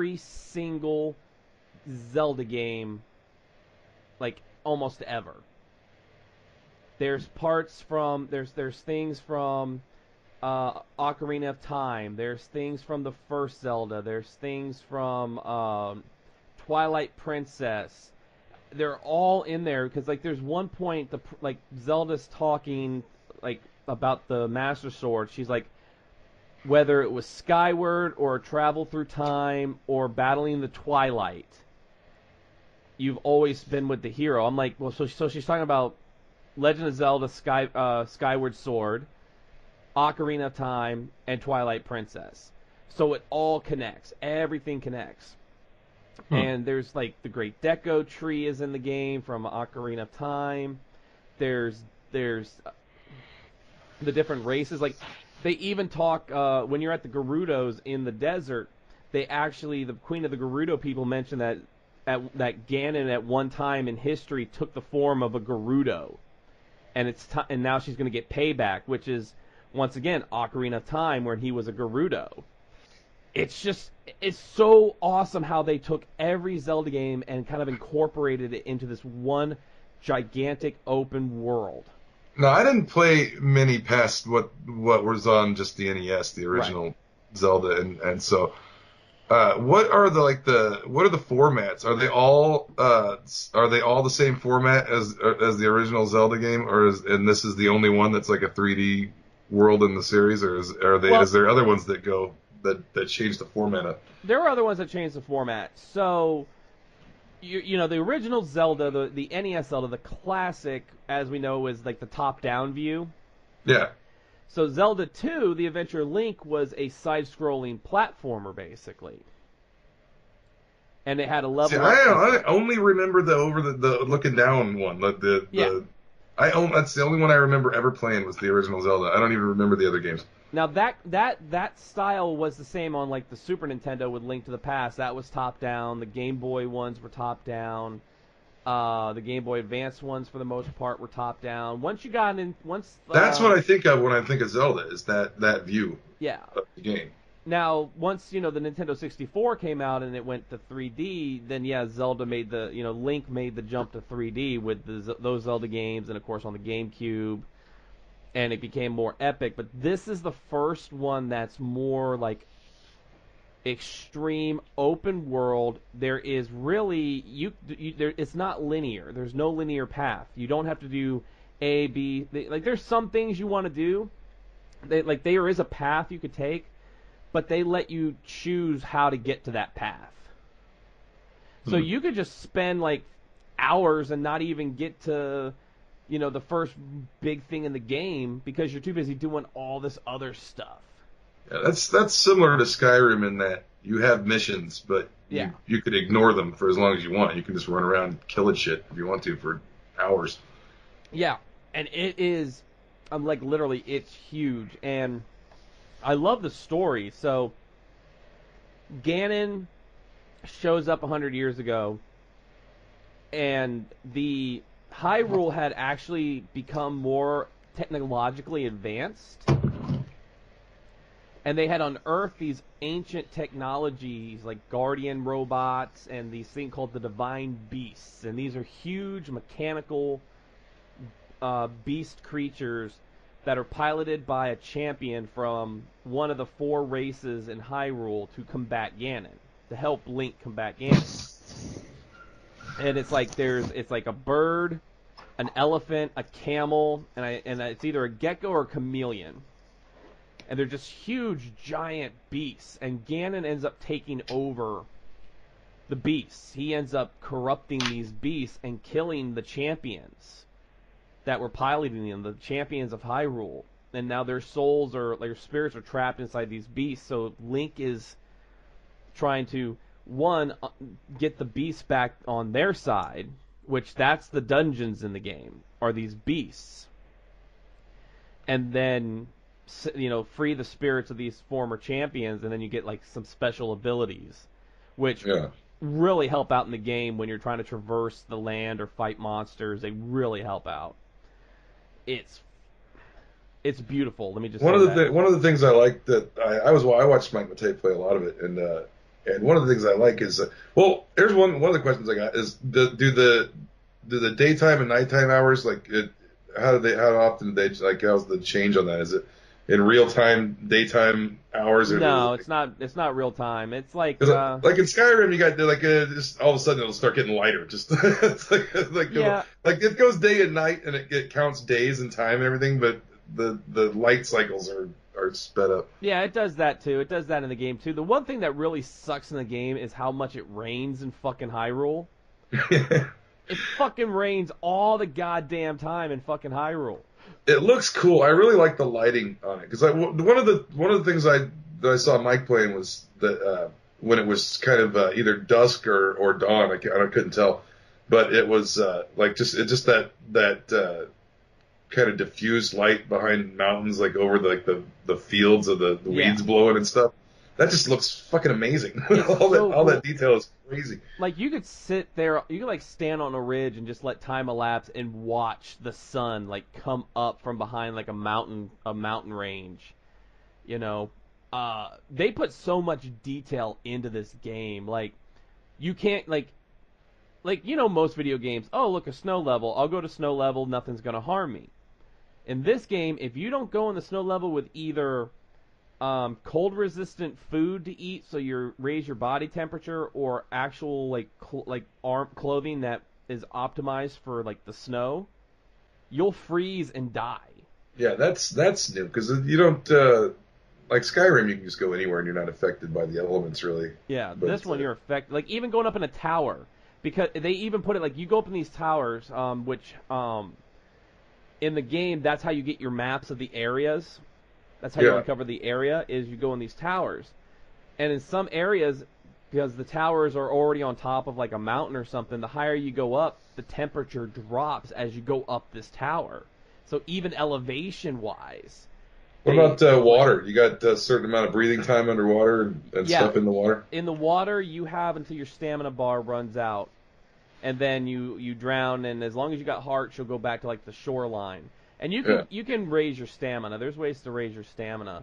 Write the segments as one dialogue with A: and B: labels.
A: every single Zelda game, like almost ever. There's things from Ocarina of Time. There's things from the first Zelda. There's things from Twilight Princess. They're all in there because like there's one point like Zelda's talking like about the Master Sword. She's like, whether it was Skyward or travel through time or battling the Twilight, you've always been with the hero. I'm like, well, so she's talking about Legend of Zelda Skyward Sword, Ocarina of Time, and Twilight Princess. So it all connects. Everything connects. And there's like the Great Deco Tree is in the game from Ocarina of Time. There's the different races. Like they even talk when you're at the Gerudos in the desert. They actually, the Queen of the Gerudo people mentioned that that Ganon at one time in history took the form of a Gerudo, and and now she's going to get payback, which is once again Ocarina of Time where he was a Gerudo. It's so awesome how they took every Zelda game and kind of incorporated it into this one gigantic open world.
B: No, I didn't play many past what was on just the NES, the original
A: Right.
B: Zelda, and so what are the formats? Are they all the same format as the original Zelda game, and this is the only one that's like a 3D world in the series, or is there other ones that go that change the format up?
A: There are other ones that change the format. So, you know, the original Zelda, the NES Zelda, the classic, as we know, is like the top-down view.
B: Yeah.
A: So Zelda 2, The Adventure of Link, was a side-scrolling platformer, basically. And it had a level...
B: See, I only remember the looking down one. That's the only one I remember ever playing was the original Zelda. I don't even remember the other games.
A: Now, that style was the same on, like, the Super Nintendo with Link to the Past. That was top-down. The Game Boy ones were top-down. The Game Boy Advance ones, for the most part, were top-down. That's
B: what I think of when I think of Zelda, is that view of the game.
A: Now, once, you know, the Nintendo 64 came out and it went to 3D, then, Zelda made Link made the jump to 3D with those Zelda games, and, of course, on the GameCube. And it became more epic, but this is the first one that's more like extreme open world. There is really it's not linear. There's no linear path. You don't have to do A, B. There's some things you want to do. There is a path you could take, but they let you choose how to get to that path. So you could just spend like hours and not even get to, you know, the first big thing in the game because you're too busy doing all this other stuff.
B: Yeah, that's similar to Skyrim in that you have missions, but you could ignore them for as long as you want. You can just run around killing shit if you want to for hours.
A: Yeah, and it is, literally, it's huge. And I love the story. So, Ganon shows up 100 years ago, and the Hyrule had actually become more technologically advanced, and they had unearthed these ancient technologies like guardian robots and these things called the divine beasts, and these are huge mechanical beast creatures that are piloted by a champion from one of the 4 races in Hyrule to combat Ganon, to help Link combat Ganon. And it's like a bird, an elephant, a camel, and it's either a gecko or a chameleon. And they're just huge, giant beasts. And Ganon ends up taking over the beasts. He ends up corrupting these beasts and killing the champions that were piloting them, the champions of Hyrule. And now their souls their spirits are trapped inside these beasts. So Link is trying to, one, get the beasts back on their side, which that's the dungeons in the game, are these beasts. And then, you know, free the spirits of these former champions, and then you get like some special abilities, which really help out in the game when you're trying to traverse the land or fight monsters. They really help out. It's beautiful. Let me just
B: one of the things I like that I watched Mike Matei play a lot of it, and And one of the things I like is, well, here's one of the questions I got is do the daytime and nighttime hours how often do they like how's the change on that? Is it in real time daytime hours or
A: No, it's not real time. It's like
B: like in Skyrim you got just all of a sudden it'll start getting lighter. Just it's
A: yeah,
B: like it goes day and night and it counts days and time and everything, but the light cycles are sped up.
A: yeah, it does that too. It does that in the game too. The one thing that really sucks in the game is how much it rains in fucking Hyrule. It fucking rains all the goddamn time in fucking Hyrule.
B: It looks cool. I really like the lighting on it because one of the things that I saw Mike playing was that when it was kind of either dusk or dawn, I couldn't tell, but it was like just that kind of diffused light behind mountains, like over the fields of the
A: Yeah.
B: weeds blowing and stuff. That just looks fucking amazing.
A: It's
B: all that
A: so
B: all
A: cool.
B: that detail is crazy.
A: Like you could sit there, you could like stand on a ridge and just let time elapse and watch the sun like come up from behind like a mountain range. You know, they put so much detail into this game. Like you can't most video games. Oh, look, a snow level. I'll go to snow level. Nothing's gonna harm me. In this game, if you don't go in the snow level with either cold resistant food to eat, so you raise your body temperature, or actual arm clothing that is optimized for like the snow, you'll freeze and die.
B: Yeah, that's new because you don't like Skyrim. You can just go anywhere and you're not affected by the elements really.
A: Yeah,
B: But
A: this one you're affected. Like even going up in a tower, because they even put it like you go up in these towers, which in the game that's how you get your maps of the areas. That's how you
B: yeah,
A: uncover the area is you go in these towers. And in some areas, because the towers are already on top of like a mountain or something, the higher you go up, the temperature drops as you go up this tower. So even elevation wise,
B: what
A: they
B: about water? You got a certain amount of breathing time underwater and
A: yeah,
B: stuff in the water.
A: in the water you have until your stamina bar runs out, and then you drown. And as long as you got hearts, you'll go back to like the shoreline. And you
B: Yeah,
A: can you can raise your stamina. There's ways to raise your stamina.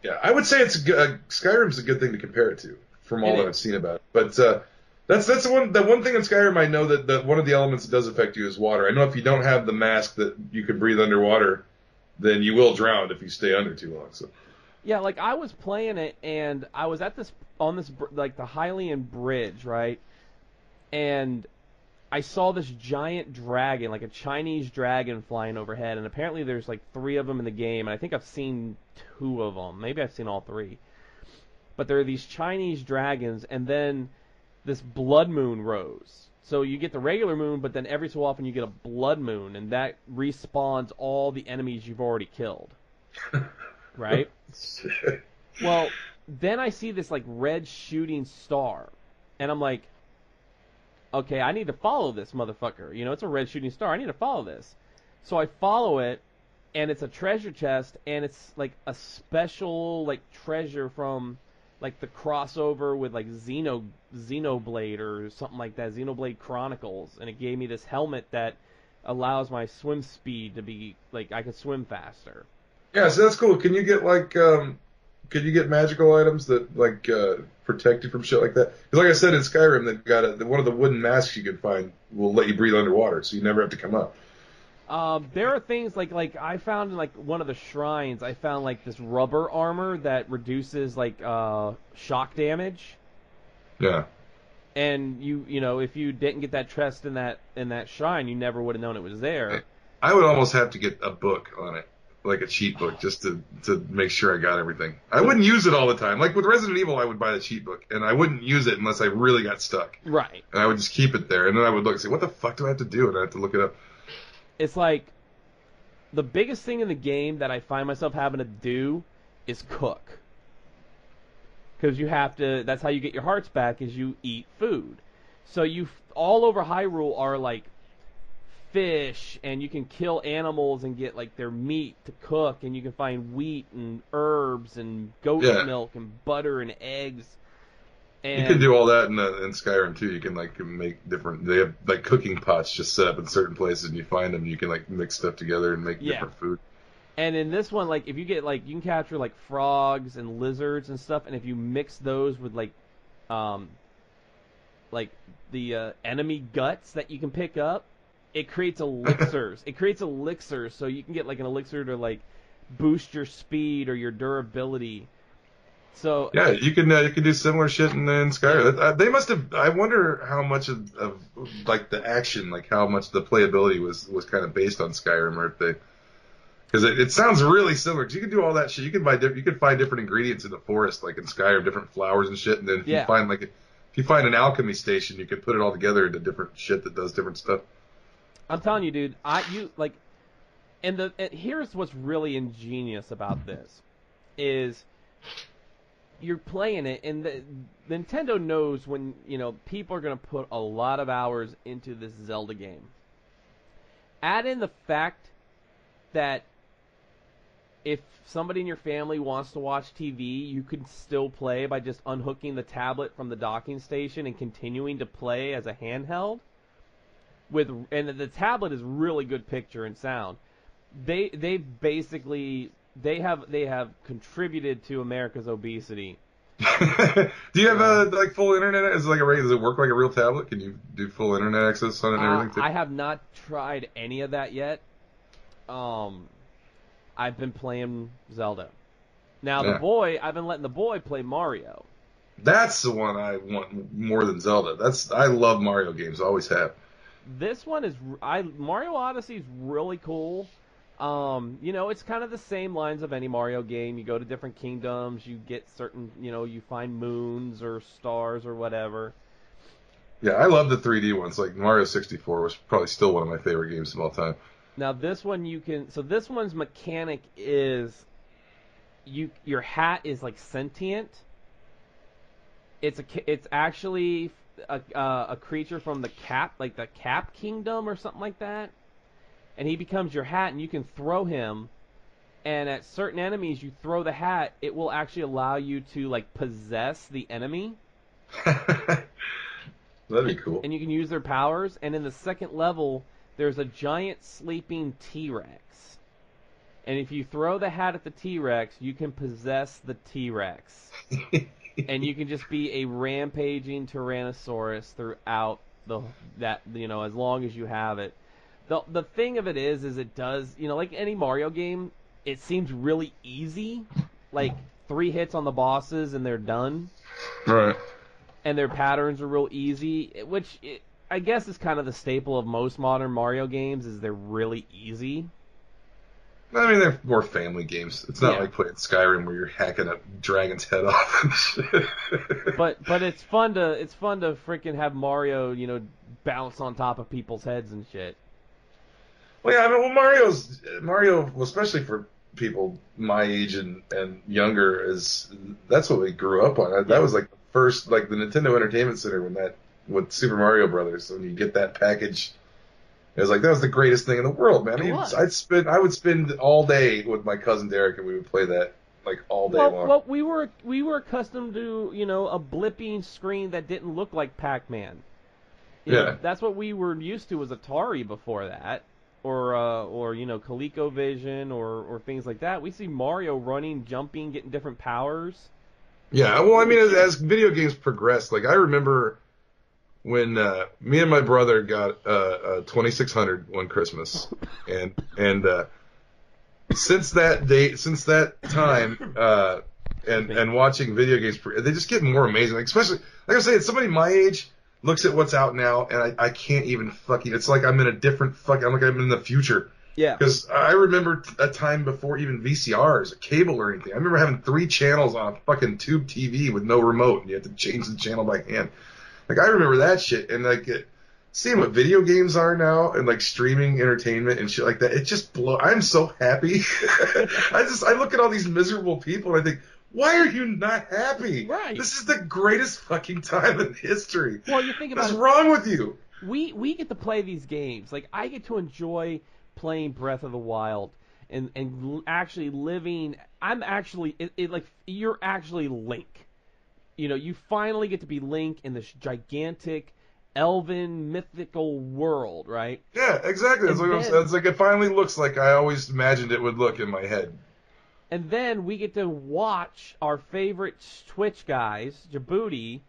B: yeah. I would say Skyrim's a good thing to compare it to from all
A: It
B: that I've seen about it. But that's the one thing in Skyrim I know that one of the elements that does affect you is water. I know if you don't have the mask that you can breathe underwater, then you will drown if you stay under too long. So
A: Yeah, like I was playing it, and I was at this on this like the Hylian Bridge, right? And I saw this giant dragon, like a Chinese dragon, flying overhead, and apparently there's like three of them in the game, and I think I've seen two of them. Maybe I've seen all three. But there are these Chinese dragons, and then this blood moon rose. So you get the regular moon, but then every so often you get a blood moon, and that respawns all the enemies you've already killed. Right? Well, then I see this like red shooting star, and I'm like, okay, I need to follow this motherfucker. You know, it's a red shooting star. I need to follow this. So I follow it, and it's a treasure chest, and it's like a special like treasure from like the crossover with like Xenoblade or something like that, Xenoblade Chronicles, and it gave me this helmet that allows my swim speed to be like I can swim faster.
B: yeah, so that's cool. Can you get could you get magical items that protect you from shit like that? Because like I said in Skyrim, they've got one of the wooden masks you can find will let you breathe underwater, so you never have to come up.
A: There are things like I found in like one of the shrines. I found like this rubber armor that reduces like shock damage.
B: Yeah.
A: And you know if you didn't get that chest in that shrine, you never would have known it was there.
B: I would almost have to get a book on it, like a cheat book, just to make sure I got everything. I wouldn't use it all the time. Like with Resident Evil, I would buy the cheat book, and I wouldn't use it unless I really got stuck.
A: Right.
B: And I would just keep it there, and then I would look and say, what the fuck do I have to do? And I have to look it up.
A: It's like the biggest thing in the game that I find myself having to do is cook. Because you have to, that's how you get your hearts back, is you eat food. So all over Hyrule are like fish, and you can kill animals and get like their meat to cook, and you can find wheat and herbs and goat
B: Yeah.
A: milk and butter and eggs. And
B: You can do all that in Skyrim too. You can make different. They have like cooking pots just set up in certain places, and you find them. And you can like mix stuff together and make
A: Yeah.
B: different food.
A: And in this one, like if you get like you can capture like frogs and lizards and stuff, and if you mix those with um, like the enemy guts that you can pick up, it creates elixirs. It creates elixirs, so you can get like an elixir to like boost your speed or your durability. So
B: Yeah, you can do similar shit in
A: yeah,
B: Skyrim. They must have. I wonder how much of like the action, like how much the playability was kind of based on Skyrim, or if they because it sounds really similar. Because you can do all that shit. You can you can find different ingredients in the forest, like in Skyrim, different flowers and shit. And then
A: yeah.
B: if you find an alchemy station, you can put it all together into different shit that does different stuff.
A: I'm telling you, dude. You like, and here's what's really ingenious about this is you're playing it, and Nintendo knows when people are going to put a lot of hours into this Zelda game. Add in the fact that if somebody in your family wants to watch TV, you can still play by just unhooking the tablet from the docking station and continuing to play as a handheld. And the tablet is really good picture and sound. They basically they have contributed to America's obesity.
B: Do you have like full internet? Is it like does it work like a real tablet? Can you do full internet access on it and everything too?
A: I have not tried any of that yet. I've been playing Zelda. Now I've been letting the boy play Mario.
B: That's the one I want more than Zelda. I love Mario games, always have.
A: This one is Mario Odyssey is really cool. It's kind of the same lines of any Mario game. You go to different kingdoms, you get certain, you find moons or stars or whatever.
B: Yeah, I love the 3D ones. Like Mario 64 was probably still one of my favorite games of all time.
A: Now this one this one's mechanic is your hat is like sentient. It's actually a creature from the Cap Kingdom or something like that. And he becomes your hat, and you can throw him. And at certain enemies, you throw the hat, it will actually allow you to like possess the enemy.
B: That'd be cool.
A: And you can use their powers. And in the second level, there's a giant sleeping T-Rex. And if you throw the hat at the T-Rex, you can possess the T-Rex. And you can just be a rampaging Tyrannosaurus throughout as long as you have it. The thing of it is it does, like any Mario game, it seems really easy. Like 3 hits on the bosses and they're done.
B: Right.
A: And their patterns are real easy, which I guess is kind of the staple of most modern Mario games is they're really easy.
B: I mean, they're more family games. It's not like playing Skyrim where you're hacking a dragon's head off and shit.
A: But it's fun to freaking have Mario, bounce on top of people's heads and shit.
B: Well, yeah, I mean, Mario, especially for people my age and younger, that's what we grew up on. That was like the first, like the Nintendo Entertainment Center with Super Mario Brothers, when you get that package. It was like, that was the greatest thing in the world, man. I would spend all day with my cousin Derek, and we would play that like all day long.
A: Well, we were accustomed to a blipping screen that didn't look like Pac-Man. That's what we were used to was Atari before that, or ColecoVision or things like that. We see Mario running, jumping, getting different powers.
B: Yeah, well, I mean, as video games progressed, like I remember when me and my brother got a 2600 one Christmas, and since that time, and watching video games, they just get more amazing. Like, especially, like I say, somebody my age looks at what's out now, and I can't even it's like I'm in a different I'm in the future.
A: Yeah.
B: Because I remember a time before even VCRs, a cable or anything. I remember having 3 channels on a fucking tube TV with no remote, and you had to change the channel by hand. Like, I remember that shit, and like seeing what video games are now, and like streaming entertainment and shit like that, it just I'm so happy. I look at all these miserable people, and I think, why are you not happy?
A: Right.
B: This is the greatest fucking time in history.
A: Well, you think about
B: what's wrong with you?
A: We get to play these games. Like, I get to enjoy playing Breath of the Wild and actually living. I'm actually like you're actually Link. You finally get to be Link in this gigantic elven mythical world, right?
B: Yeah, exactly. That's
A: And
B: what I'm saying.
A: then
B: It's like it finally looks like I always imagined it would look in my head.
A: and then we get to watch our favorite Twitch guys, Djibouti,